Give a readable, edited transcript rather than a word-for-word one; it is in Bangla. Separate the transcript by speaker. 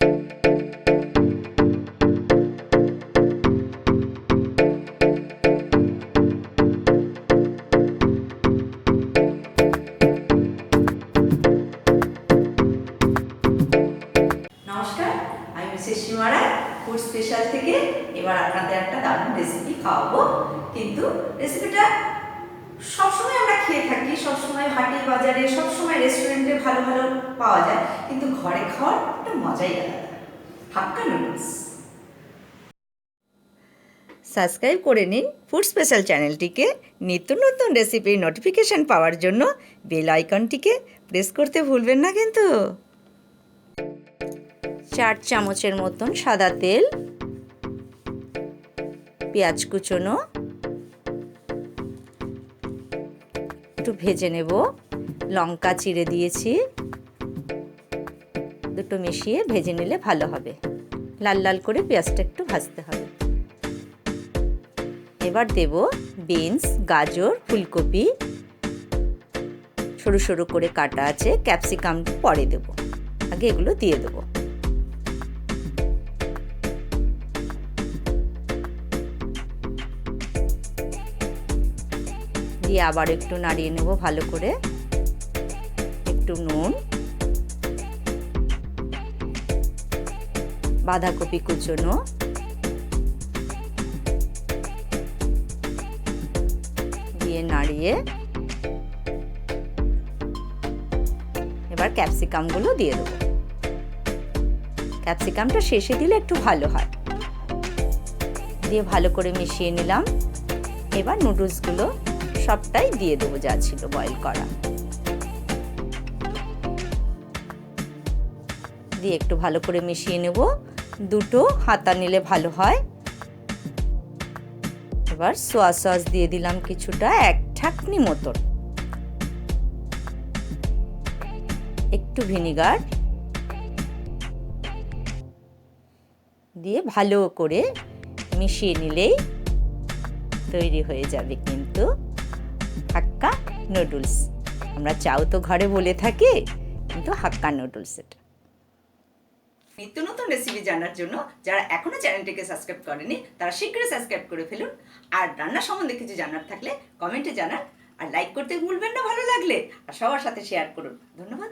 Speaker 1: নমস্কার, আমি মিসেস সীমারা ফুড স্পেশাল থেকে এবার আপনাদের একটা দারুণ রেসিপি খাওয়াবো। কিন্তু রেসিপিটা সবসময় আমরা খেয়ে থাকি, সবসময় হাটে বাজারে, সবসময় রেস্টুরেন্টে ভালো ভালো পাওয়া যায়, কিন্তু ঘরে খাওয়ার একটা মজাই আলাদা। হাক্কা নুডলস। সাবস্ক্রাইব করে নিন ফুড স্পেশাল চ্যানেলটিকে। নিত্য নতুন রেসিপির নোটিফিকেশান পাওয়ার জন্য বেল আইকনটিকে প্রেস করতে ভুলবেন না কিন্তু। 4 চামচের মতন সাদা তেল, পেঁয়াজ কুচনো, একটু ভেজে নেব। লঙ্কা চিড়ে দিয়েছি, দুটো মিশিয়ে ভেজে নিলে ভালো হবে। লাল লাল করে পেঁয়াজটা একটু ভাজতে হবে। এবার দেব বিনস, গাজর, ফুলকপি সরু সরু করে কাটা আছে, ক্যাপসিকাম পরে দেব, আগে এগুলো দিয়ে দেবো। দিয়ে আবার একটু নাড়িয়ে নেব ভালো করে। একটু নুন, বাঁধাকপি কুচনো, দিয়ে নাড়িয়ে এবার ক্যাপসিকামগুলো দিয়ে দেবো। ক্যাপসিকামটা শেষে দিলে একটু ভালো হয়। দিয়ে ভালো করে মিশিয়ে নিলাম। এবার নুডলসগুলো সবটাই দিয়ে দেবো, যা ছিল বয়েল করা। দিয়ে একটু ভালো করে মিশিয়ে নেব। দুটো হাতা নিলে ভালো হয়। এবার সোয়া সস দিয়ে দিলাম কিছুটা, 1 ঢাকনি মতন। একটু ভিনিগার দিয়ে ভালো করে মিশিয়ে নিলেই তৈরি হয়ে যাবে কিন্তু হাক্কা নুডলস। আমরা চাও তো ঘরে বলে থাকি, কিন্তু হাক্কা নুডলস এটা। নিত্য নতুন রেসিপি জানার জন্য যারা এখনো চ্যানেলটিকে সাবস্ক্রাইব করেনি তারা শীঘ্রই সাবস্ক্রাইব করে ফেলুন। আর রান্না সম্বন্ধে কিছু জানার থাকলে কমেন্টে জানান, আর লাইক করতে ভুলবেন না ভালো লাগলে, আর সবার সাথে শেয়ার করুন। ধন্যবাদ।